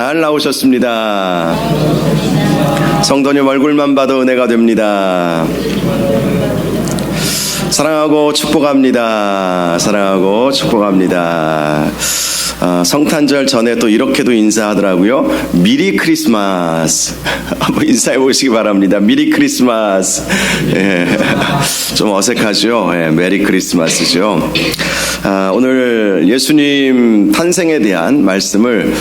잘 나오셨습니다. 성도님 얼굴만 봐도 은혜가 됩니다. 사랑하고 축복합니다. 사랑하고 축복합니다. 성탄절 전에 또 이렇게도 인사하더라고요. 미리 크리스마스. 한번 인사해 보시기 바랍니다. 미리 크리스마스. 예. 좀 어색하죠. 예, 메리 크리스마스죠. 오늘 예수님 탄생에 대한 말씀을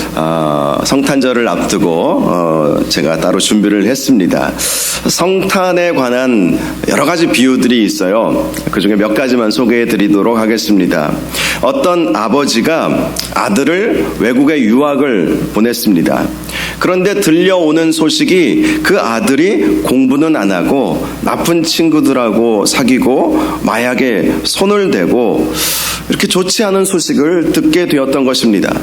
성탄절을 앞두고 제가 따로 준비를 했습니다. 성탄에 관한 여러 가지 비유들이 있어요. 그 중에 몇 가지만 소개해 드리도록 하겠습니다. 어떤 아버지가 아들을 외국에 유학을 보냈습니다. 그런데 들려오는 소식이 그 아들이 공부는 안 하고 나쁜 친구들하고 사귀고 마약에 손을 대고 이렇게 좋지 않은 소식을 듣게 되었던 것입니다.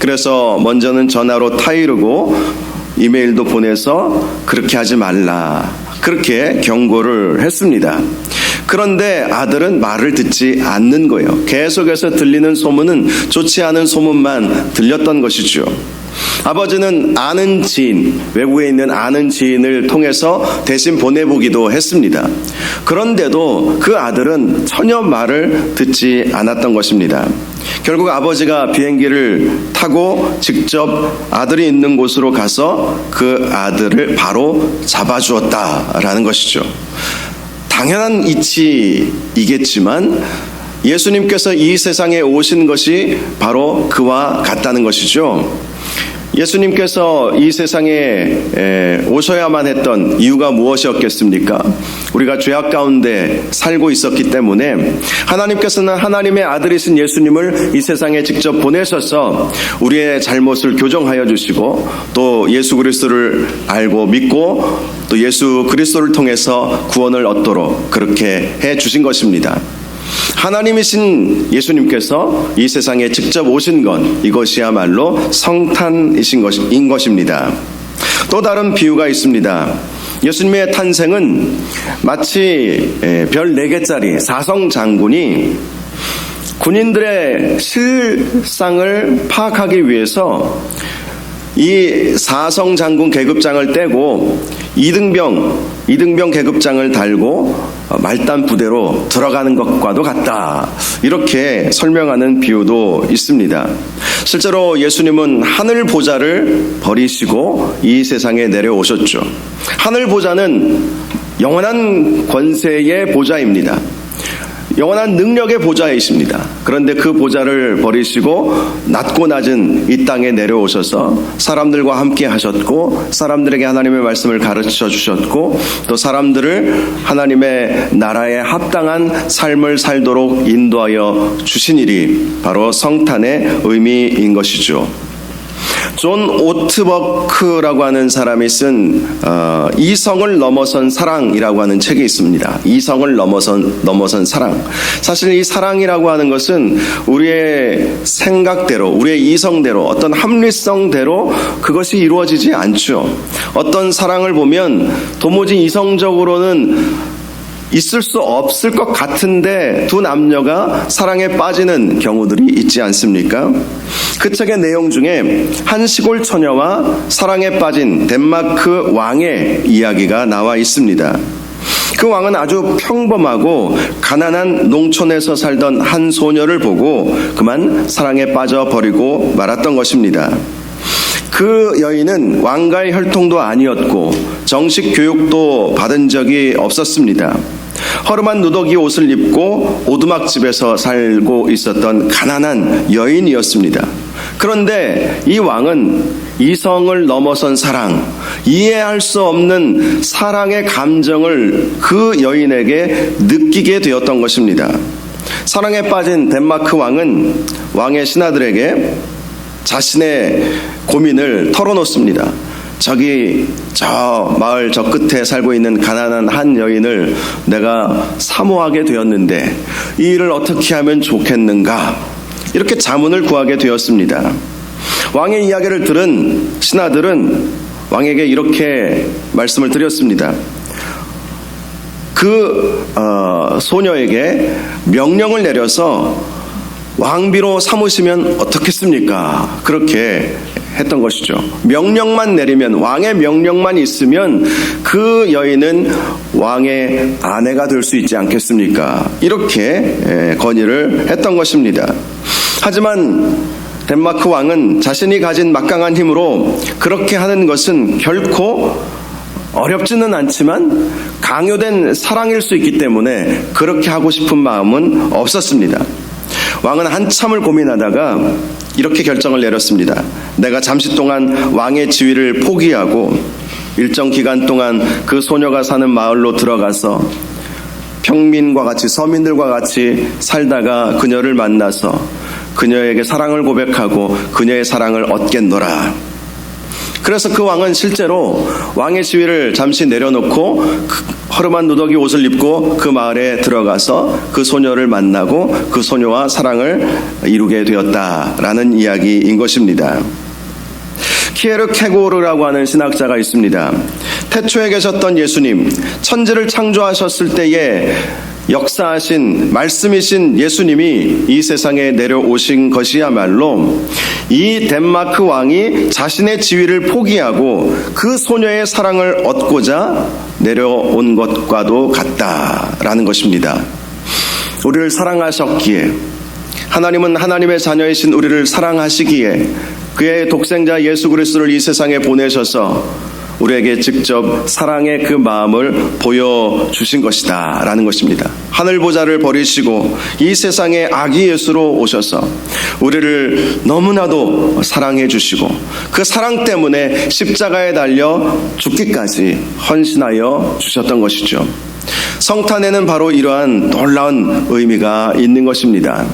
그래서 먼저는 전화로 타이르고 이메일도 보내서 그렇게 하지 말라, 그렇게 경고를 했습니다. 그런데 아들은 말을 듣지 않는 거예요. 계속해서 들리는 소문은 좋지 않은 소문만 들렸던 것이죠. 아버지는 아는 지인, 외국에 있는 아는 지인을 통해서 대신 보내보기도 했습니다. 그런데도 그 아들은 전혀 말을 듣지 않았던 것입니다. 결국 아버지가 비행기를 타고 직접 아들이 있는 곳으로 가서 그 아들을 바로 잡아주었다라는 것이죠. 당연한 이치이겠지만 예수님께서 이 세상에 오신 것이 바로 그와 같다는 것이죠. 예수님께서 이 세상에 오셔야만 했던 이유가 무엇이었겠습니까? 우리가 죄악 가운데 살고 있었기 때문에 하나님께서는 하나님의 아들이신 예수님을 이 세상에 직접 보내셔서 우리의 잘못을 교정하여 주시고 또 예수 그리스도를 알고 믿고 또 예수 그리스도를 통해서 구원을 얻도록 그렇게 해 주신 것입니다. 하나님이신 예수님께서 이 세상에 직접 오신 것, 이것이야말로 성탄인 것입니다. 또 다른 비유가 있습니다. 예수님의 탄생은 마치 별 4개짜리 사성 장군이 군인들의 실상을 파악하기 위해서 이 사성 장군 계급장을 떼고 이등병 계급장을 달고 말단 부대로 들어가는 것과도 같다, 이렇게 설명하는 비유도 있습니다. 실제로 예수님은 하늘 보좌를 버리시고 이 세상에 내려오셨죠. 하늘 보좌는 영원한 권세의 보좌입니다. 영원한 능력의 보좌이십니다. 그런데 그 보좌를 버리시고 낮고 낮은 이 땅에 내려오셔서 사람들과 함께 하셨고 사람들에게 하나님의 말씀을 가르쳐 주셨고 또 사람들을 하나님의 나라에 합당한 삶을 살도록 인도하여 주신 일이 바로 성탄의 의미인 것이죠. 존 오트버크라고 하는 사람이 쓴 이성을 넘어선 사랑이라고 하는 책이 있습니다. 이성을 넘어선 사랑. 사실 이 사랑이라고 하는 것은 우리의 생각대로, 우리의 이성대로, 어떤 합리성대로 그것이 이루어지지 않죠. 어떤 사랑을 보면 도무지 이성적으로는 있을 수 없을 것 같은데 두 남녀가 사랑에 빠지는 경우들이 있지 않습니까? 그 책의 내용 중에 한 시골 처녀와 사랑에 빠진 덴마크 왕의 이야기가 나와 있습니다. 그 왕은 아주 평범하고 가난한 농촌에서 살던 한 소녀를 보고 그만 사랑에 빠져버리고 말았던 것입니다. 그 여인은 왕가의 혈통도 아니었고 정식 교육도 받은 적이 없었습니다. 허름한 누더기 옷을 입고 오두막집에서 살고 있었던 가난한 여인이었습니다. 그런데 이 왕은 이성을 넘어선 사랑, 이해할 수 없는 사랑의 감정을 그 여인에게 느끼게 되었던 것입니다. 사랑에 빠진 덴마크 왕은 왕의 신하들에게 자신의 고민을 털어놓습니다. 저 마을 저 끝에 살고 있는 가난한 한 여인을 내가 사모하게 되었는데 이 일을 어떻게 하면 좋겠는가, 이렇게 자문을 구하게 되었습니다. 왕의 이야기를 들은 신하들은 왕에게 이렇게 말씀을 드렸습니다. 그 소녀에게 명령을 내려서 왕비로 삼으시면 어떻겠습니까? 그렇게 했던 것이죠. 명령만 내리면, 왕의 명령만 있으면 그 여인은 왕의 아내가 될 수 있지 않겠습니까? 이렇게 건의를 했던 것입니다. 하지만 덴마크 왕은 자신이 가진 막강한 힘으로 그렇게 하는 것은 결코 어렵지는 않지만 강요된 사랑일 수 있기 때문에 그렇게 하고 싶은 마음은 없었습니다. 왕은 한참을 고민하다가 이렇게 결정을 내렸습니다. 내가 잠시 동안 왕의 지위를 포기하고 일정 기간 동안 그 소녀가 사는 마을로 들어가서 평민과 같이, 서민들과 같이 살다가 그녀를 만나서 그녀에게 사랑을 고백하고 그녀의 사랑을 얻겠노라. 그래서 그 왕은 실제로 왕의 지위를 잠시 내려놓고 허름한 누더기 옷을 입고 그 마을에 들어가서 그 소녀를 만나고 그 소녀와 사랑을 이루게 되었다라는 이야기인 것입니다. 키에르케고르라고 하는 신학자가 있습니다. 태초에 계셨던 예수님, 천지를 창조하셨을 때에 역사하신 말씀이신 예수님이 이 세상에 내려오신 것이야말로 이 덴마크 왕이 자신의 지위를 포기하고 그 소녀의 사랑을 얻고자 내려온 것과도 같다라는 것입니다. 우리를 사랑하셨기에, 하나님은 하나님의 자녀이신 우리를 사랑하시기에 그의 독생자 예수 그리스도를 이 세상에 보내셔서 우리에게 직접 사랑의 그 마음을 보여주신 것이다 라는 것입니다. 하늘보좌를 버리시고 이 세상에 아기 예수로 오셔서 우리를 너무나도 사랑해 주시고 그 사랑 때문에 십자가에 달려 죽기까지 헌신하여 주셨던 것이죠. 성탄에는 바로 이러한 놀라운 의미가 있는 것입니다.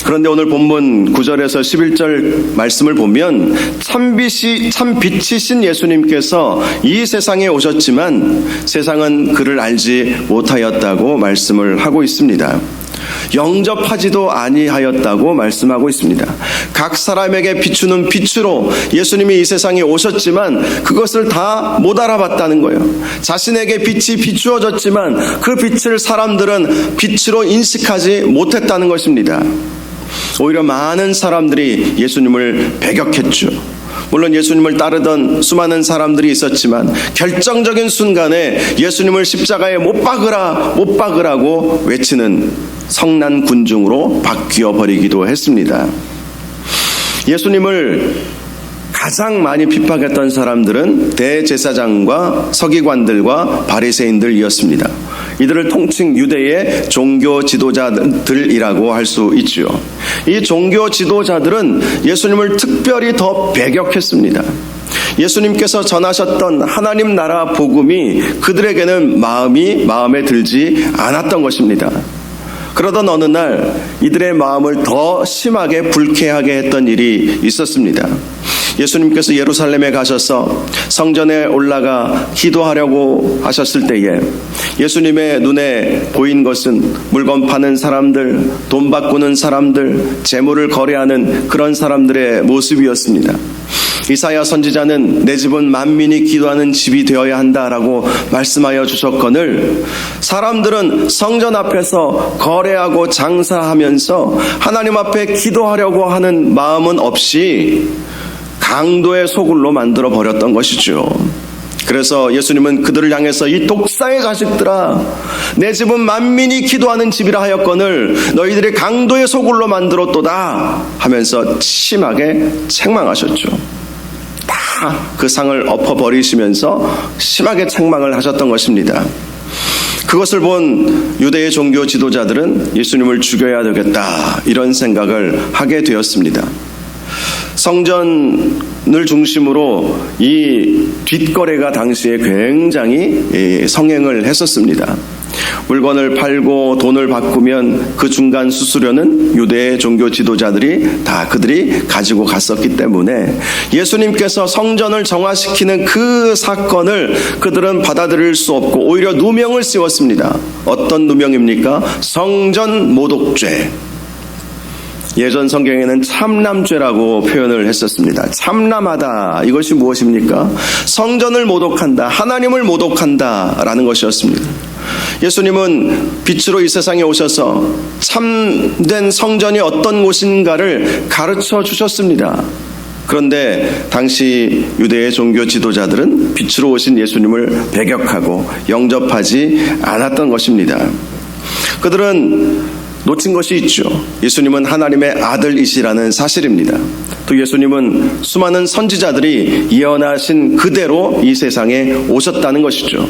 그런데 오늘 본문 9절에서 11절 말씀을 보면 참 빛이신 예수님께서 이 세상에 오셨지만 세상은 그를 알지 못하였다고 말씀을 하고 있습니다. 영접하지도 아니하였다고 말씀하고 있습니다. 각 사람에게 비추는 빛으로 예수님이 이 세상에 오셨지만 그것을 다 못 알아봤다는 거예요. 자신에게 빛이 비추어졌지만 그 빛을 사람들은 빛으로 인식하지 못했다는 것입니다. 오히려 많은 사람들이 예수님을 배격했죠. 물론 예수님을 따르던 수많은 사람들이 있었지만 결정적인 순간에 예수님을 십자가에 못 박으라고 외치는 성난 군중으로 바뀌어 버리기도 했습니다. 예수님을 가장 많이 핍박했던 사람들은 대제사장과 서기관들과 바리새인들이었습니다. 이들을 통칭 유대의 종교 지도자들이라고 할 수 있죠. 이 종교 지도자들은 예수님을 특별히 더 배격했습니다. 예수님께서 전하셨던 하나님 나라 복음이 그들에게는 마음에 들지 않았던 것입니다. 그러던 어느 날 이들의 마음을 더 심하게 불쾌하게 했던 일이 있었습니다. 예수님께서 예루살렘에 가셔서 성전에 올라가 기도하려고 하셨을 때에 예수님의 눈에 보인 것은 물건 파는 사람들, 돈 바꾸는 사람들, 재물을 거래하는 그런 사람들의 모습이었습니다. 이사야 선지자는 내 집은 만민이 기도하는 집이 되어야 한다라고 말씀하여 주셨거늘 사람들은 성전 앞에서 거래하고 장사하면서 하나님 앞에 기도하려고 하는 마음은 없이 강도의 소굴로 만들어 버렸던 것이죠. 그래서 예수님은 그들을 향해서 이 독사의 자식들아, 내 집은 만민이 기도하는 집이라 하였거늘 너희들이 강도의 소굴로 만들었도다 하면서 심하게 책망하셨죠. 다 그 상을 엎어버리시면서 심하게 책망을 하셨던 것입니다. 그것을 본 유대의 종교 지도자들은 예수님을 죽여야 되겠다 이런 생각을 하게 되었습니다. 성전을 중심으로 이 뒷거래가 당시에 굉장히 성행을 했었습니다. 물건을 팔고 돈을 바꾸면 그 중간 수수료는 유대의 종교 지도자들이 다 그들이 가지고 갔었기 때문에 예수님께서 성전을 정화시키는 그 사건을 그들은 받아들일 수 없고 오히려 누명을 씌웠습니다. 어떤 누명입니까? 성전 모독죄. 예전 성경에는 참남죄라고 표현을 했었습니다. 참남하다. 이것이 무엇입니까? 성전을 모독한다. 하나님을 모독한다. 라는 것이었습니다. 예수님은 빛으로 이 세상에 오셔서 참된 성전이 어떤 곳인가를 가르쳐 주셨습니다. 그런데 당시 유대의 종교 지도자들은 빛으로 오신 예수님을 배격하고 영접하지 않았던 것입니다. 그들은 놓친 것이 있죠. 예수님은 하나님의 아들이시라는 사실입니다. 또 예수님은 수많은 선지자들이 예언하신 그대로 이 세상에 오셨다는 것이죠.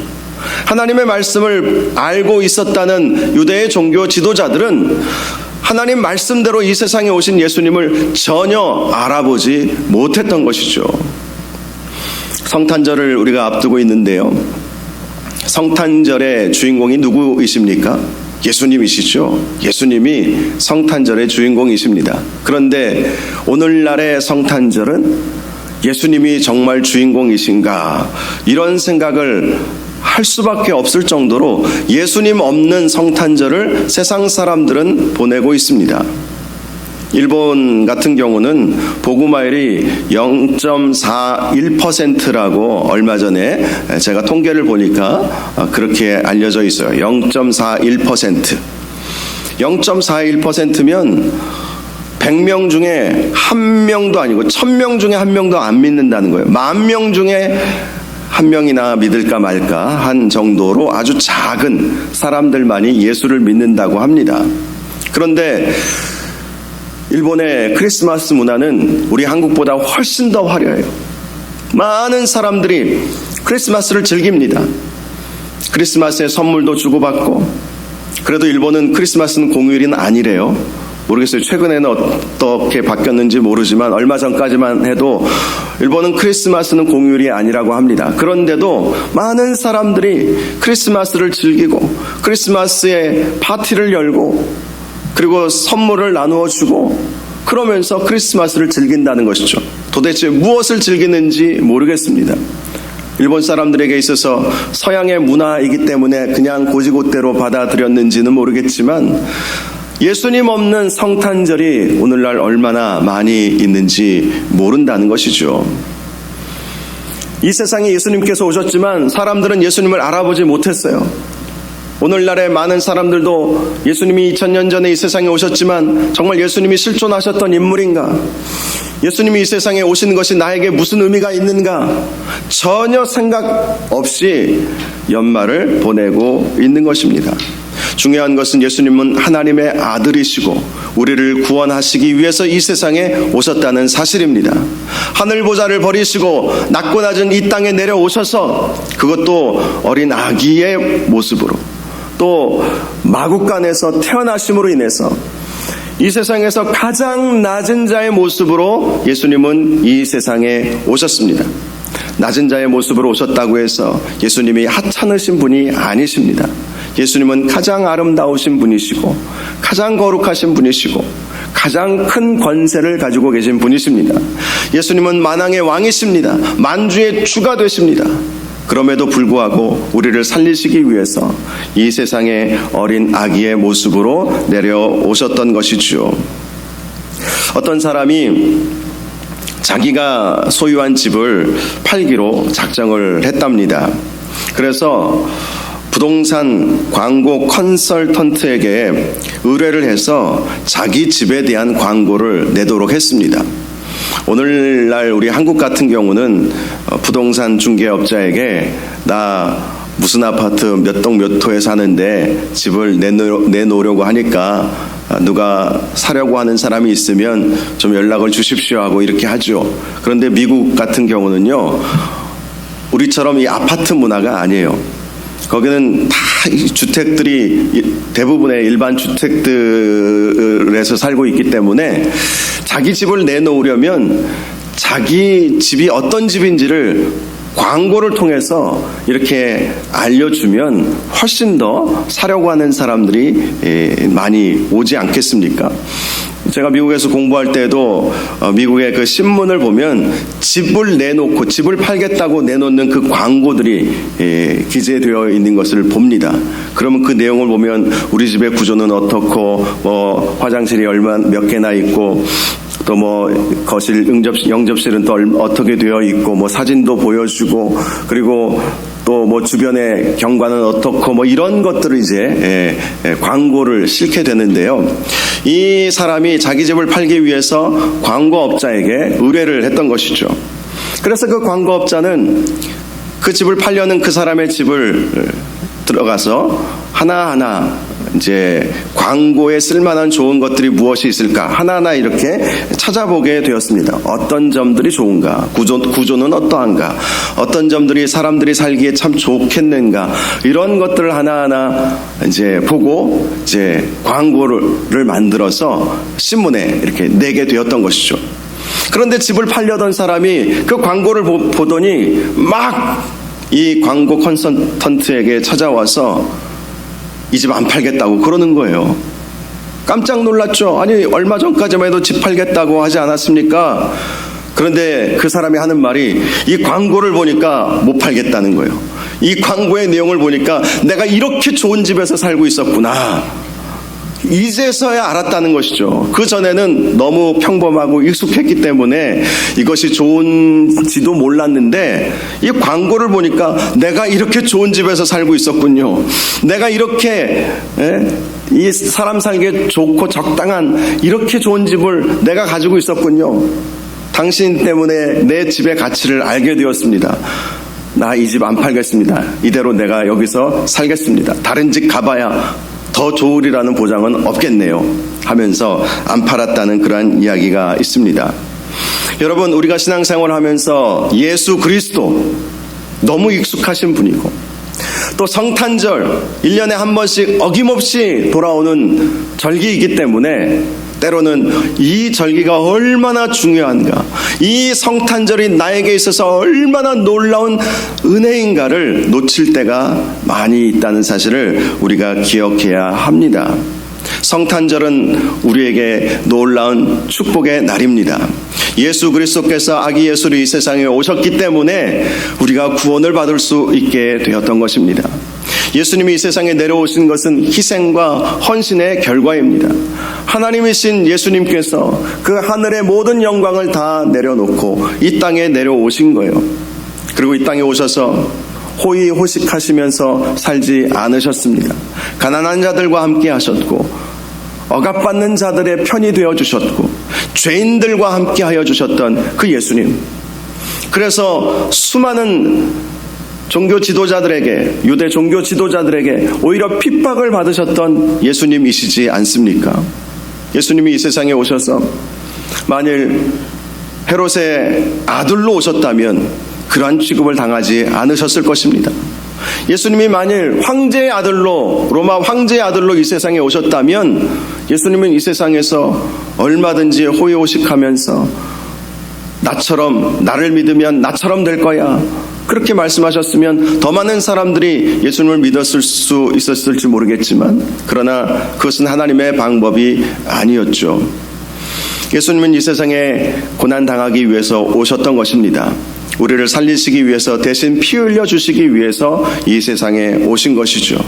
하나님의 말씀을 알고 있었다는 유대의 종교 지도자들은 하나님 말씀대로 이 세상에 오신 예수님을 전혀 알아보지 못했던 것이죠. 성탄절을 우리가 앞두고 있는데요. 성탄절의 주인공이 누구이십니까? 예수님이시죠. 예수님이 성탄절의 주인공이십니다. 그런데 오늘날의 성탄절은 예수님이 정말 주인공이신가? 이런 생각을 할 수밖에 없을 정도로 예수님 없는 성탄절을 세상 사람들은 보내고 있습니다. 일본 같은 경우는 복음화율이 0.41%라고 얼마 전에 제가 통계를 보니까 그렇게 알려져 있어요. 0.41%. 0.41%면 100명 중에 1명도 아니고 1000명 중에 1명도 안 믿는다는 거예요. 10,000명 중에 1명이나 믿을까 말까 한 정도로 아주 작은 사람들만이 예수를 믿는다고 합니다. 그런데 일본의 크리스마스 문화는 우리 한국보다 훨씬 더 화려해요. 많은 사람들이 크리스마스를 즐깁니다. 크리스마스에 선물도 주고받고, 그래도 일본은 크리스마스는 공휴일은 아니래요. 모르겠어요. 최근에는 어떻게 바뀌었는지 모르지만 얼마 전까지만 해도 일본은 크리스마스는 공휴일이 아니라고 합니다. 그런데도 많은 사람들이 크리스마스를 즐기고 크리스마스에 파티를 열고 그리고 선물을 나누어 주고 그러면서 크리스마스를 즐긴다는 것이죠. 도대체 무엇을 즐기는지 모르겠습니다. 일본 사람들에게 있어서 서양의 문화이기 때문에 그냥 고지고대로 받아들였는지는 모르겠지만 예수님 없는 성탄절이 오늘날 얼마나 많이 있는지 모른다는 것이죠. 이 세상에 예수님께서 오셨지만 사람들은 예수님을 알아보지 못했어요. 오늘날의 많은 사람들도 예수님이 2000년 전에 이 세상에 오셨지만 정말 예수님이 실존하셨던 인물인가? 예수님이 이 세상에 오신 것이 나에게 무슨 의미가 있는가? 전혀 생각 없이 연말을 보내고 있는 것입니다. 중요한 것은 예수님은 하나님의 아들이시고 우리를 구원하시기 위해서 이 세상에 오셨다는 사실입니다. 하늘 보좌를 버리시고 낮고 낮은 이 땅에 내려오셔서 그것도 어린 아기의 모습으로 또 마구간에서 태어나심으로 인해서 이 세상에서 가장 낮은 자의 모습으로 예수님은 이 세상에 오셨습니다. 낮은 자의 모습으로 오셨다고 해서 예수님이 하찮으신 분이 아니십니다. 예수님은 가장 아름다우신 분이시고 가장 거룩하신 분이시고 가장 큰 권세를 가지고 계신 분이십니다. 예수님은 만왕의 왕이십니다. 만주의 주가 되십니다. 그럼에도 불구하고 우리를 살리시기 위해서 이 세상에 어린 아기의 모습으로 내려오셨던 것이죠. 어떤 사람이 자기가 소유한 집을 팔기로 작정을 했답니다. 그래서 부동산 광고 컨설턴트에게 의뢰를 해서 자기 집에 대한 광고를 내도록 했습니다. 오늘날 우리 한국 같은 경우는 부동산 중개업자에게 나 무슨 아파트 몇 동 몇 호에 사는데 집을 내놓으려고 하니까 누가 사려고 하는 사람이 있으면 좀 연락을 주십시오 하고 이렇게 하죠. 그런데 미국 같은 경우는요, 우리처럼 이 아파트 문화가 아니에요. 거기는 다 주택들이 대부분의 일반 주택들에서 살고 있기 때문에 자기 집을 내놓으려면 자기 집이 어떤 집인지를 광고를 통해서 이렇게 알려주면 훨씬 더 사려고 하는 사람들이 많이 오지 않겠습니까? 제가 미국에서 공부할 때도 미국의 그 신문을 보면 집을 내놓고 집을 팔겠다고 내놓는 그 광고들이 기재되어 있는 것을 봅니다. 그러면 그 내용을 보면 우리 집의 구조는 어떻고 뭐 화장실이 몇 개나 있고 또 뭐 거실 영접실은 또 어떻게 되어 있고 뭐 사진도 보여주고 그리고 또 뭐 주변의 경관은 어떻고 뭐 이런 것들을 이제 광고를 실게 되는데요. 이 사람이 자기 집을 팔기 위해서 광고업자에게 의뢰를 했던 것이죠. 그래서 그 광고업자는 그 집을 팔려는 그 사람의 집을 들어가서 하나하나 이제 광고에 쓸만한 좋은 것들이 무엇이 있을까 하나하나 이렇게 찾아보게 되었습니다. 어떤 점들이 좋은가, 구조는 어떠한가, 어떤 점들이 사람들이 살기에 참 좋겠는가, 이런 것들을 하나하나 이제 보고 이제 광고를 만들어서 신문에 이렇게 내게 되었던 것이죠. 그런데 집을 팔려던 사람이 그 광고를 보더니 막 이 광고 컨설턴트에게 찾아와서 이 집 안 팔겠다고 그러는 거예요. 깜짝 놀랐죠. 아니 얼마 전까지만 해도 집 팔겠다고 하지 않았습니까? 그런데 그 사람이 하는 말이 이 광고를 보니까 못 팔겠다는 거예요. 이 광고의 내용을 보니까 내가 이렇게 좋은 집에서 살고 있었구나, 이제서야 알았다는 것이죠. 그 전에는 너무 평범하고 익숙했기 때문에 이것이 좋은지도 몰랐는데 이 광고를 보니까 내가 이렇게 좋은 집에서 살고 있었군요. 내가 이렇게 이 사람 살기에 좋고 적당한 이렇게 좋은 집을 내가 가지고 있었군요. 당신 때문에 내 집의 가치를 알게 되었습니다. 나 이 집 안 팔겠습니다. 이대로 내가 여기서 살겠습니다. 다른 집 가봐야 더 좋으리라는 보장은 없겠네요 하면서 안 팔았다는 그러한 이야기가 있습니다. 여러분, 우리가 신앙생활을 하면서 예수 그리스도 너무 익숙하신 분이고 또 성탄절 1년에 한 번씩 어김없이 돌아오는 절기이기 때문에 때로는 이 절기가 얼마나 중요한가, 이 성탄절이 나에게 있어서 얼마나 놀라운 은혜인가를 놓칠 때가 많이 있다는 사실을 우리가 기억해야 합니다. 성탄절은 우리에게 놀라운 축복의 날입니다. 예수 그리스도께서 아기 예수로 이 세상에 오셨기 때문에 우리가 구원을 받을 수 있게 되었던 것입니다. 예수님이 이 세상에 내려오신 것은 희생과 헌신의 결과입니다. 하나님이신 예수님께서 그 하늘의 모든 영광을 다 내려놓고 이 땅에 내려오신 거예요. 그리고 이 땅에 오셔서 호의호식하시면서 살지 않으셨습니다. 가난한 자들과 함께 하셨고 억압받는 자들의 편이 되어주셨고 죄인들과 함께 하여 주셨던 그 예수님, 그래서 수많은 종교 지도자들에게, 유대 종교 지도자들에게 오히려 핍박을 받으셨던 예수님이시지 않습니까? 예수님이 이 세상에 오셔서 만일 헤롯의 아들로 오셨다면 그러한 취급을 당하지 않으셨을 것입니다. 예수님이 만일 황제의 아들로, 로마 황제의 아들로 이 세상에 오셨다면 예수님은 이 세상에서 얼마든지 호의호식하면서 나를 믿으면 나처럼 될 거야, 그렇게 말씀하셨으면 더 많은 사람들이 예수님을 믿었을 수 있었을지 모르겠지만, 그러나 그것은 하나님의 방법이 아니었죠. 예수님은 이 세상에 고난당하기 위해서 오셨던 것입니다. 우리를 살리시기 위해서, 대신 피 흘려 주시기 위해서 이 세상에 오신 것이죠.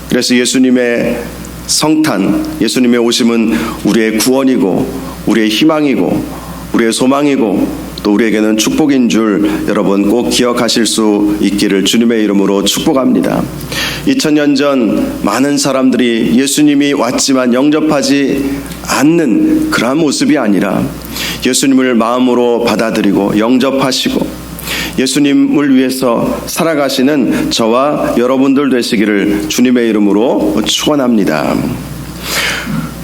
그래서 예수님의 성탄, 예수님의 오심은 우리의 구원이고 우리의 희망이고 우리의 소망이고 또 우리에게는 축복인 줄 여러분 꼭 기억하실 수 있기를 주님의 이름으로 축복합니다. 2000년 전 많은 사람들이 예수님이 왔지만 영접하지 않는 그러한 모습이 아니라 예수님을 마음으로 받아들이고 영접하시고 예수님을 위해서 살아가시는 저와 여러분들 되시기를 주님의 이름으로 축원합니다.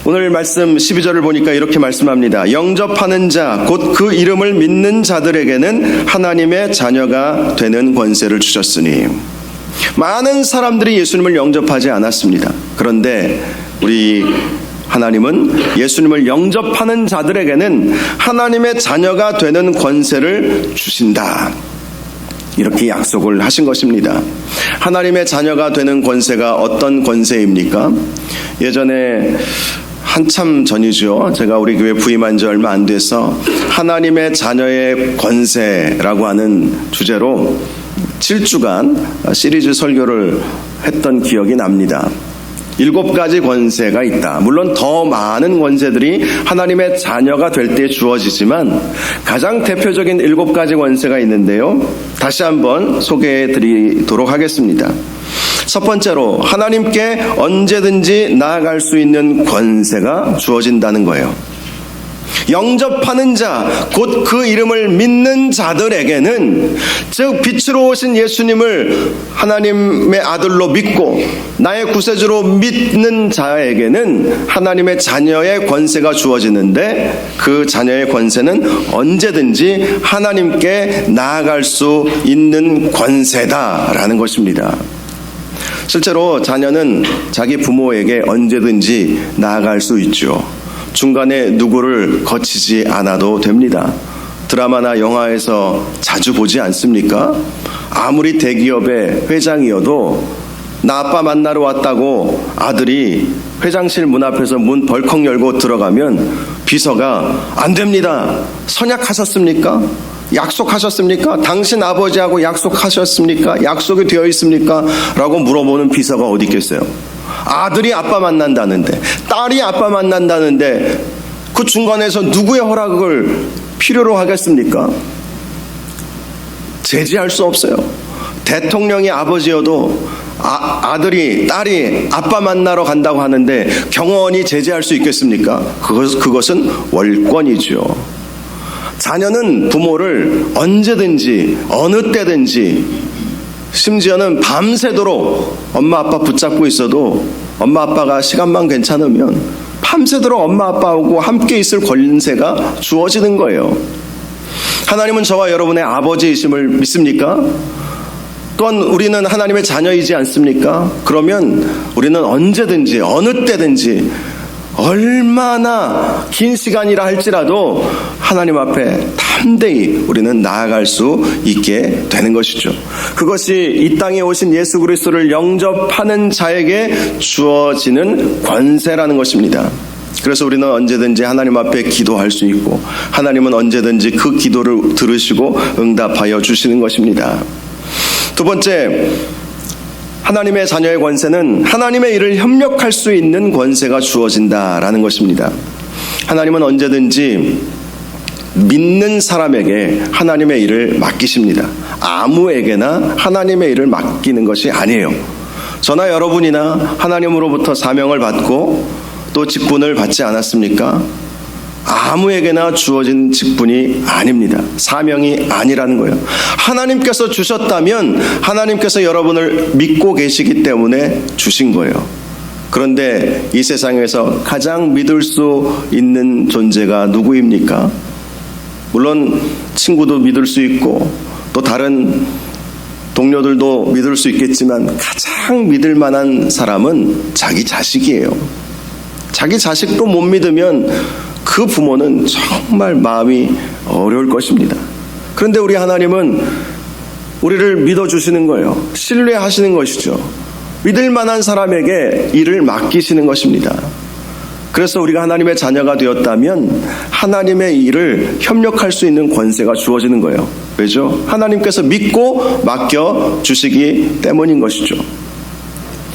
오늘 말씀 12절을 보니까 이렇게 말씀합니다. 영접하는 자, 곧 그 이름을 믿는 자들에게는 하나님의 자녀가 되는 권세를 주셨으니. 많은 사람들이 예수님을 영접하지 않았습니다. 그런데 우리 하나님은 예수님을 영접하는 자들에게는 하나님의 자녀가 되는 권세를 주신다, 이렇게 약속을 하신 것입니다. 하나님의 자녀가 되는 권세가 어떤 권세입니까? 예전에 한참 전이죠. 제가 우리 교회 부임한 지 얼마 안 돼서 하나님의 자녀의 권세라고 하는 주제로 7주간 시리즈 설교를 했던 기억이 납니다. 7가지 권세가 있다. 물론 더 많은 권세들이 하나님의 자녀가 될 때 주어지지만 가장 대표적인 7가지 권세가 있는데요. 다시 한번 소개해 드리도록 하겠습니다. 첫 번째로 하나님께 언제든지 나아갈 수 있는 권세가 주어진다는 거예요. 영접하는 자, 곧 그 이름을 믿는 자들에게는, 즉 빛으로 오신 예수님을 하나님의 아들로 믿고 나의 구세주로 믿는 자에게는 하나님의 자녀의 권세가 주어지는데, 그 자녀의 권세는 언제든지 하나님께 나아갈 수 있는 권세다라는 것입니다. 실제로 자녀는 자기 부모에게 언제든지 나아갈 수 있죠. 중간에 누구를 거치지 않아도 됩니다. 드라마나 영화에서 자주 보지 않습니까? 아무리 대기업의 회장이어도 나 아빠 만나러 왔다고 아들이 회장실 문 앞에서 문 벌컥 열고 들어가면 비서가 안 됩니다. 선약하셨습니까? 약속하셨습니까? 당신 아버지하고 약속하셨습니까? 약속이 되어 있습니까? 라고 물어보는 비서가 어디 있겠어요? 아들이 아빠 만난다는데, 딸이 아빠 만난다는데 그 중간에서 누구의 허락을 필요로 하겠습니까? 제지할 수 없어요. 대통령이 아버지여도 아들이, 딸이 아빠 만나러 간다고 하는데 경호원이 제지할 수 있겠습니까? 그것은 월권이죠. 자녀는 부모를 언제든지 어느 때든지, 심지어는 밤새도록 엄마 아빠 붙잡고 있어도 엄마 아빠가 시간만 괜찮으면 밤새도록 엄마 아빠하고 함께 있을 권세가 주어지는 거예요. 하나님은 저와 여러분의 아버지이심을 믿습니까? 또한 우리는 하나님의 자녀이지 않습니까? 그러면 우리는 언제든지 어느 때든지 얼마나 긴 시간이라 할지라도 하나님 앞에 담대히 우리는 나아갈 수 있게 되는 것이죠. 그것이 이 땅에 오신 예수 그리스도를 영접하는 자에게 주어지는 권세라는 것입니다. 그래서 우리는 언제든지 하나님 앞에 기도할 수 있고, 하나님은 언제든지 그 기도를 들으시고 응답하여 주시는 것입니다. 두 번째, 하나님의 자녀의 권세는 하나님의 일을 협력할 수 있는 권세가 주어진다라는 것입니다. 하나님은 언제든지 믿는 사람에게 하나님의 일을 맡기십니다. 아무에게나 하나님의 일을 맡기는 것이 아니에요. 저나 여러분이나 하나님으로부터 사명을 받고 또 직분을 받지 않았습니까? 아무에게나 주어진 직분이 아닙니다. 사명이 아니라는 거예요. 하나님께서 주셨다면 하나님께서 여러분을 믿고 계시기 때문에 주신 거예요. 그런데 이 세상에서 가장 믿을 수 있는 존재가 누구입니까? 물론 친구도 믿을 수 있고 또 다른 동료들도 믿을 수 있겠지만, 가장 믿을 만한 사람은 자기 자식이에요. 자기 자식도 못 믿으면 그 부모는 정말 마음이 어려울 것입니다. 그런데 우리 하나님은 우리를 믿어주시는 거예요. 신뢰하시는 것이죠. 믿을 만한 사람에게 일을 맡기시는 것입니다. 그래서 우리가 하나님의 자녀가 되었다면 하나님의 일을 협력할 수 있는 권세가 주어지는 거예요. 왜죠? 하나님께서 믿고 맡겨주시기 때문인 것이죠.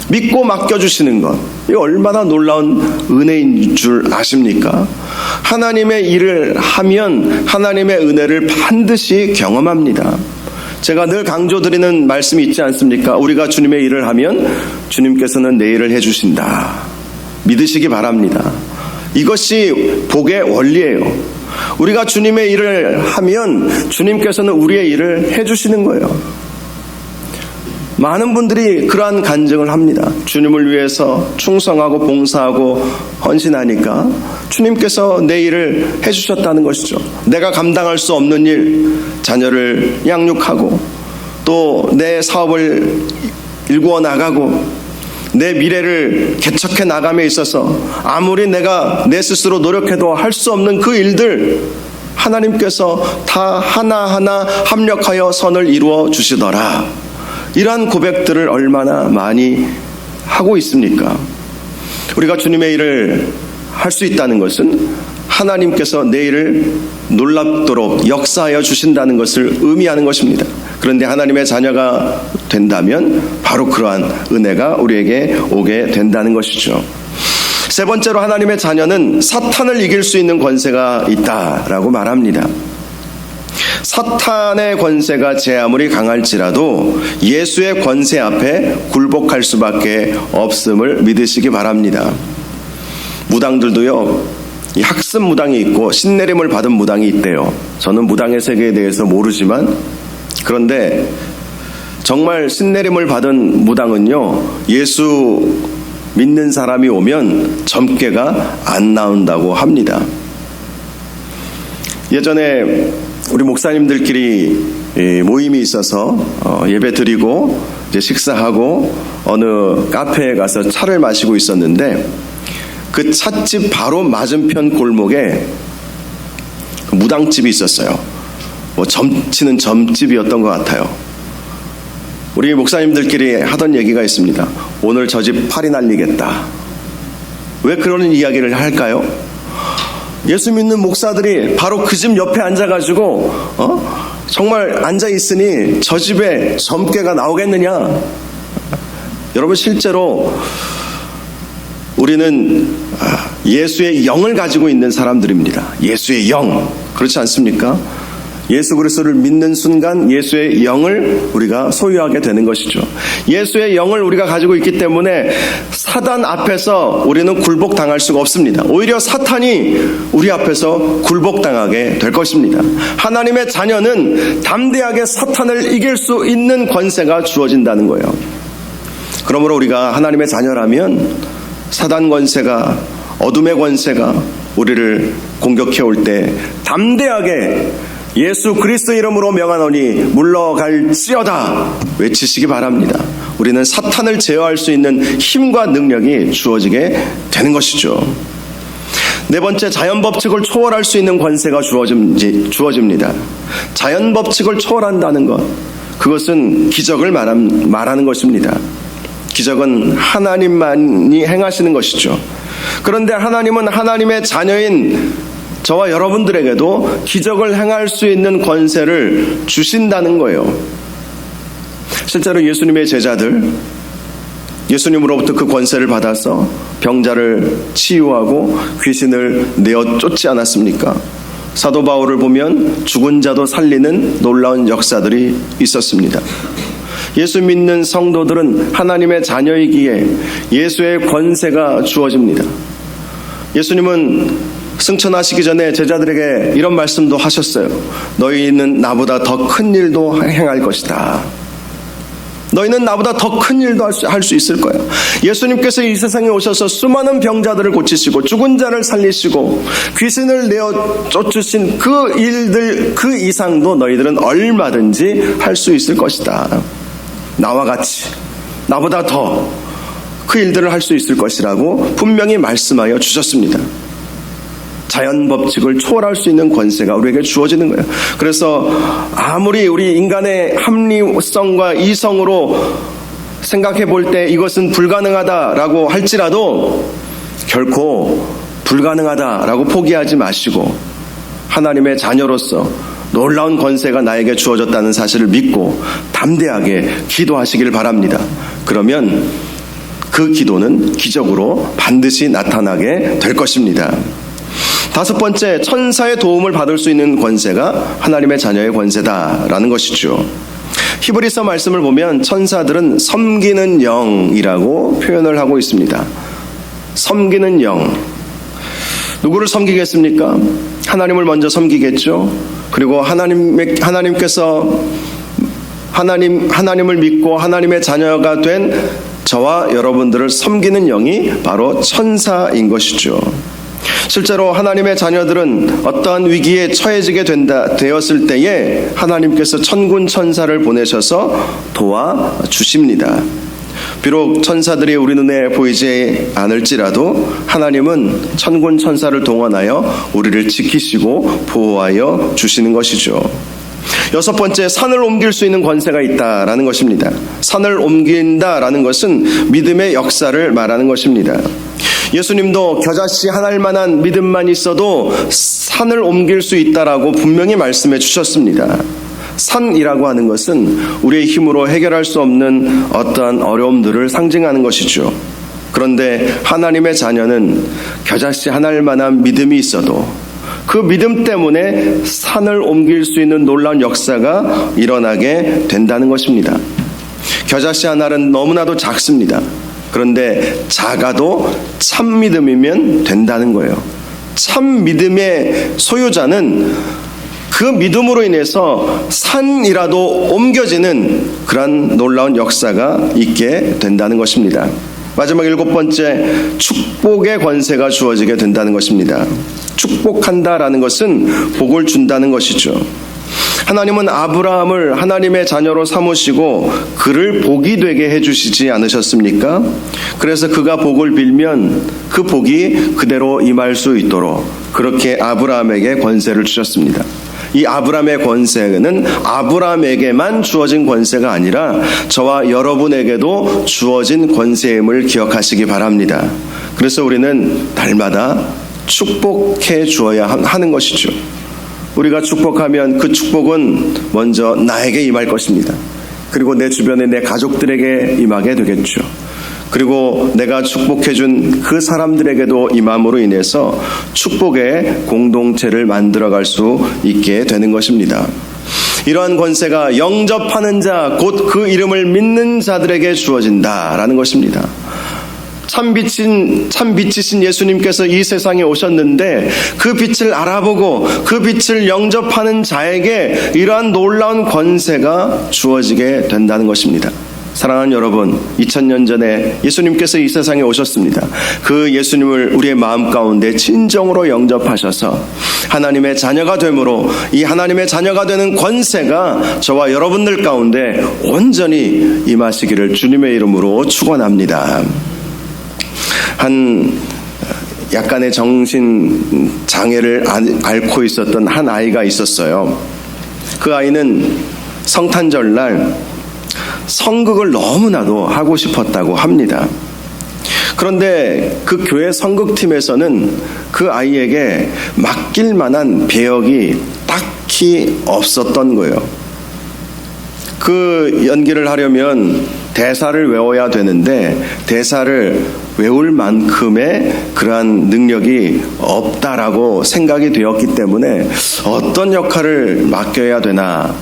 믿고 맡겨주시는 것, 이 얼마나 놀라운 은혜인 줄 아십니까? 하나님의 일을 하면 하나님의 은혜를 반드시 경험합니다. 제가 늘 강조드리는 말씀이 있지 않습니까? 우리가 주님의 일을 하면 주님께서는 내 일을 해주신다. 믿으시기 바랍니다. 이것이 복의 원리예요. 우리가 주님의 일을 하면 주님께서는 우리의 일을 해주시는 거예요. 많은 분들이 그러한 간증을 합니다. 주님을 위해서 충성하고 봉사하고 헌신하니까 주님께서 내 일을 해주셨다는 것이죠. 내가 감당할 수 없는 일, 자녀를 양육하고 또 내 사업을 일구어 나가고 내 미래를 개척해 나감에 있어서 아무리 내가 내 스스로 노력해도 할 수 없는 그 일들, 하나님께서 다 하나하나 합력하여 선을 이루어 주시더라. 이러한 고백들을 얼마나 많이 하고 있습니까? 우리가 주님의 일을 할 수 있다는 것은 하나님께서 내 일을 놀랍도록 역사하여 주신다는 것을 의미하는 것입니다. 그런데 하나님의 자녀가 된다면 바로 그러한 은혜가 우리에게 오게 된다는 것이죠. 세 번째로 하나님의 자녀는 사탄을 이길 수 있는 권세가 있다라고 말합니다. 사탄의 권세가 제 아무리 강할지라도 예수의 권세 앞에 굴복할 수밖에 없음을 믿으시기 바랍니다. 무당들도요, 이 학습 무당이 있고 신내림을 받은 무당이 있대요. 저는 무당의 세계에 대해서 모르지만, 그런데 정말 신내림을 받은 무당은요, 예수 믿는 사람이 오면 점괘가 안 나온다고 합니다. 예전에 우리 목사님들끼리 모임이 있어서 예배 드리고 이제 식사하고 어느 카페에 가서 차를 마시고 있었는데, 그 찻집 바로 맞은편 골목에 무당집이 있었어요. 뭐 점치는 점집이었던 것 같아요. 우리 목사님들끼리 하던 얘기가 있습니다. 오늘 저 집 팔이 날리겠다. 왜 그런 이야기를 할까요? 예수 믿는 목사들이 바로 그 집 옆에 앉아가지고 정말 앉아있으니 저 집에 점괘가 나오겠느냐? 여러분, 실제로 우리는 예수의 영을 가지고 있는 사람들입니다. 예수의 영, 그렇지 않습니까? 예수 그리스도를 믿는 순간 예수의 영을 우리가 소유하게 되는 것이죠. 예수의 영을 우리가 가지고 있기 때문에 사단 앞에서 우리는 굴복당할 수가 없습니다. 오히려 사탄이 우리 앞에서 굴복당하게 될 것입니다. 하나님의 자녀는 담대하게 사탄을 이길 수 있는 권세가 주어진다는 거예요. 그러므로 우리가 하나님의 자녀라면 사단 권세가, 어둠의 권세가 우리를 공격해 올 때 담대하게 예수 그리스도 이름으로 명하노니 물러갈지어다 외치시기 바랍니다. 우리는 사탄을 제어할 수 있는 힘과 능력이 주어지게 되는 것이죠. 네 번째, 자연법칙을 초월할 수 있는 권세가 주어집니다. 자연법칙을 초월한다는 것, 그것은 기적을 말하는 것입니다. 기적은 하나님만이 행하시는 것이죠. 그런데 하나님은 하나님의 자녀인 저와 여러분들에게도 기적을 행할 수 있는 권세를 주신다는 거예요. 실제로 예수님의 제자들, 예수님으로부터 그 권세를 받아서 병자를 치유하고 귀신을 내어 쫓지 않았습니까? 사도 바울을 보면 죽은 자도 살리는 놀라운 역사들이 있었습니다. 예수 믿는 성도들은 하나님의 자녀이기에 예수의 권세가 주어집니다. 예수님은 승천하시기 전에 제자들에게 이런 말씀도 하셨어요. 너희는 나보다 더 큰 일도 행할 것이다. 너희는 나보다 더 큰 일도 할 수 있을 거예요. 예수님께서 이 세상에 오셔서 수많은 병자들을 고치시고 죽은 자를 살리시고 귀신을 내어 쫓으신 그 일들, 그 이상도 너희들은 얼마든지 할 수 있을 것이다. 나와 같이, 나보다 더 그 일들을 할 수 있을 것이라고 분명히 말씀하여 주셨습니다. 자연법칙을 초월할 수 있는 권세가 우리에게 주어지는 거예요. 그래서 아무리 우리 인간의 합리성과 이성으로 생각해 볼 때 이것은 불가능하다라고 할지라도 결코 불가능하다라고 포기하지 마시고 하나님의 자녀로서 놀라운 권세가 나에게 주어졌다는 사실을 믿고 담대하게 기도하시길 바랍니다. 그러면 그 기도는 기적으로 반드시 나타나게 될 것입니다. 다섯 번째, 천사의 도움을 받을 수 있는 권세가 하나님의 자녀의 권세다라는 것이죠. 히브리서 말씀을 보면 천사들은 섬기는 영이라고 표현을 하고 있습니다. 섬기는 영. 누구를 섬기겠습니까? 하나님을 먼저 섬기겠죠. 그리고 하나님께서 하나님을 믿고 하나님의 자녀가 된 저와 여러분들을 섬기는 영이 바로 천사인 것이죠. 실제로 하나님의 자녀들은 어떠한 위기에 처해지게 되었을 때에 하나님께서 천군 천사를 보내셔서 도와주십니다. 비록 천사들이 우리 눈에 보이지 않을지라도 하나님은 천군 천사를 동원하여 우리를 지키시고 보호하여 주시는 것이죠. 여섯 번째, 산을 옮길 수 있는 권세가 있다라는 것입니다. 산을 옮긴다라는 것은 믿음의 역사를 말하는 것입니다. 예수님도 겨자씨 하나만한 믿음만 있어도 산을 옮길 수 있다라고 분명히 말씀해 주셨습니다. 산이라고 하는 것은 우리의 힘으로 해결할 수 없는 어떠한 어려움들을 상징하는 것이죠. 그런데 하나님의 자녀는 겨자씨 하나만한 믿음이 있어도 그 믿음 때문에 산을 옮길 수 있는 놀라운 역사가 일어나게 된다는 것입니다. 겨자씨 하나는 너무나도 작습니다. 그런데 작아도 참 믿음이면 된다는 거예요. 참 믿음의 소유자는 그 믿음으로 인해서 산이라도 옮겨지는 그런 놀라운 역사가 있게 된다는 것입니다. 마지막 7번째, 축복의 권세가 주어지게 된다는 것입니다. 축복한다라는 것은 복을 준다는 것이죠. 하나님은 아브라함을 하나님의 자녀로 삼으시고 그를 복이 되게 해주시지 않으셨습니까? 그래서 그가 복을 빌면 그 복이 그대로 임할 수 있도록 그렇게 아브라함에게 권세를 주셨습니다. 이 아브라함의 권세는 아브라함에게만 주어진 권세가 아니라 저와 여러분에게도 주어진 권세임을 기억하시기 바랍니다. 그래서 우리는 날마다 축복해 주어야 하는 것이죠. 우리가 축복하면 그 축복은 먼저 나에게 임할 것입니다. 그리고 내 주변에 내 가족들에게 임하게 되겠죠. 그리고 내가 축복해준 그 사람들에게도 임함으로 인해서 축복의 공동체를 만들어갈 수 있게 되는 것입니다. 이러한 권세가 영접하는 자, 곧 그 이름을 믿는 자들에게 주어진다라는 것입니다. 참 빛이신 예수님께서 이 세상에 오셨는데 그 빛을 알아보고 그 빛을 영접하는 자에게 이러한 놀라운 권세가 주어지게 된다는 것입니다. 사랑하는 여러분, 2000년 전에 예수님께서 이 세상에 오셨습니다. 그 예수님을 우리의 마음 가운데 진정으로 영접하셔서 하나님의 자녀가 되므로 이 하나님의 자녀가 되는 권세가 저와 여러분들 가운데 온전히 임하시기를 주님의 이름으로 축원합니다. 한 약간의 정신 장애를 앓고 있었던 한 아이가 있었어요. 그 아이는 성탄절날 성극을 너무나도 하고 싶었다고 합니다. 그런데 그 교회 성극팀에서는 그 아이에게 맡길 만한 배역이 딱히 없었던 거예요. 그 연기를 하려면 대사를 외워야 되는데 대사를 외울 만큼의 그러한 능력이 없다라고 생각이 되었기 때문에 어떤 역할을 맡겨야 되나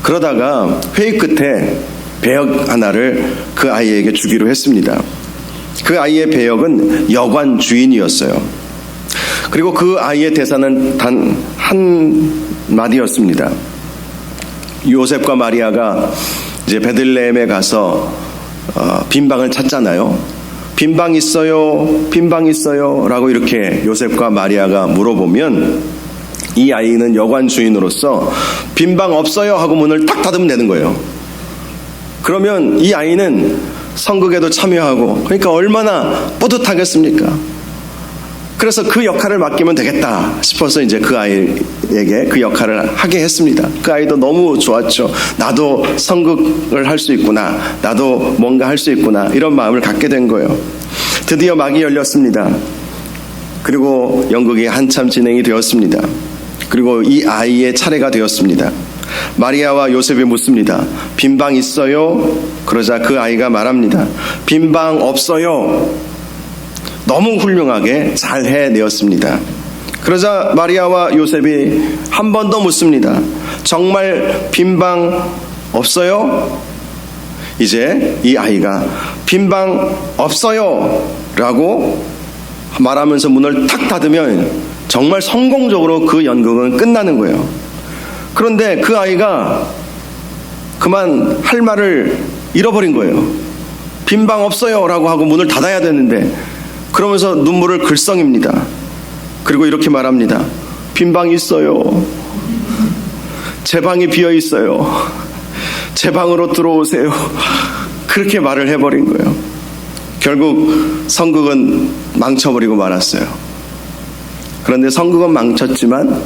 그러다가 회의 끝에 배역 하나를 그 아이에게 주기로 했습니다. 그 아이의 배역은 여관 주인이었어요. 그리고 그 아이의 대사는 단 한마디였습니다. 요셉과 마리아가 이제 베들레헴에 가서 빈방을 찾잖아요. 빈방 있어요? 빈방 있어요? 라고 이렇게 요셉과 마리아가 물어보면 이 아이는 여관 주인으로서 빈방 없어요 하고 문을 딱 닫으면 되는 거예요. 그러면 이 아이는 성극에도 참여하고 그러니까 얼마나 뿌듯하겠습니까? 그래서 그 역할을 맡기면 되겠다 싶어서 이제 그 아이에게 그 역할을 하게 했습니다. 그 아이도 너무 좋았죠. 나도 성극을 할 수 있구나. 나도 뭔가 할 수 있구나. 이런 마음을 갖게 된 거예요. 드디어 막이 열렸습니다. 그리고 연극이 한참 진행이 되었습니다. 그리고 이 아이의 차례가 되었습니다. 마리아와 요셉이 묻습니다. 빈방 있어요? 그러자 그 아이가 말합니다. 빈방 없어요. 너무 훌륭하게 잘 해내었습니다. 그러자 마리아와 요셉이 한 번 더 묻습니다. 정말 빈방 없어요? 이제 이 아이가 빈방 없어요 라고 말하면서 문을 탁 닫으면 정말 성공적으로 그 연극은 끝나는 거예요. 그런데 그 아이가 그만 할 말을 잃어버린 거예요. 빈방 없어요 라고 하고 문을 닫아야 되는데 그러면서 눈물을 글썽입니다. 그리고 이렇게 말합니다. 빈방 있어요. 제 방이 비어 있어요. 제 방으로 들어오세요. 그렇게 말을 해버린 거예요. 결국 성극은 망쳐버리고 말았어요. 그런데 성극은 망쳤지만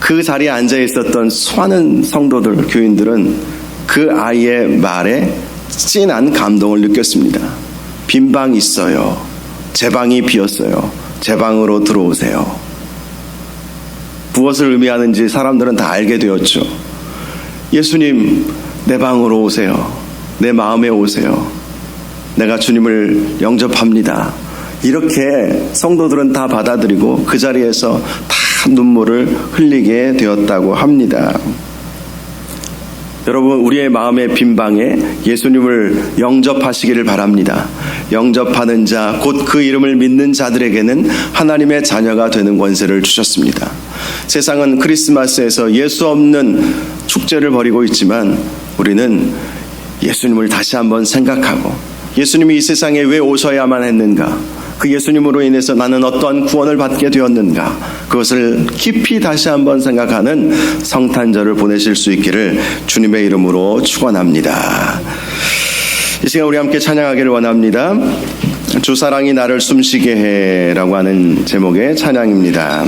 그 자리에 앉아 있었던 수많은 성도들, 교인들은 그 아이의 말에 진한 감동을 느꼈습니다. 빈방 있어요. 제 방이 비었어요. 제 방으로 들어오세요. 무엇을 의미하는지 사람들은 다 알게 되었죠. 예수님, 내 방으로 오세요. 내 마음에 오세요. 내가 주님을 영접합니다. 이렇게 성도들은 다 받아들이고 그 자리에서 다 눈물을 흘리게 되었다고 합니다. 여러분, 우리의 마음의 빈방에 예수님을 영접하시기를 바랍니다. 영접하는 자, 곧 그 이름을 믿는 자들에게는 하나님의 자녀가 되는 권세를 주셨습니다. 세상은 크리스마스에서 예수 없는 축제를 벌이고 있지만 우리는 예수님을 다시 한번 생각하고, 예수님이 이 세상에 왜 오셔야만 했는가, 그 예수님으로 인해서 나는 어떠한 구원을 받게 되었는가, 그것을 깊이 다시 한번 생각하는 성탄절을 보내실 수 있기를 주님의 이름으로 축원합니다. 이 시간 우리 함께 찬양하기를 원합니다. 주 사랑이 나를 숨쉬게 해라고 하는 제목의 찬양입니다.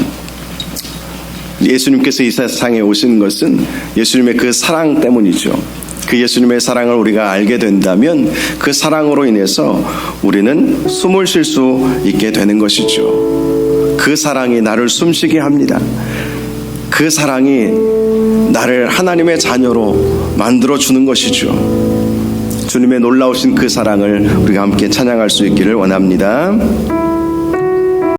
예수님께서 이 세상에 오신 것은 예수님의 그 사랑 때문이죠. 그 예수님의 사랑을 우리가 알게 된다면 그 사랑으로 인해서 우리는 숨을 쉴 수 있게 되는 것이죠. 그 사랑이 나를 숨쉬게 합니다. 그 사랑이 나를 하나님의 자녀로 만들어주는 것이죠. 주님의 놀라우신 그 사랑을 우리가 함께 찬양할 수 있기를 원합니다.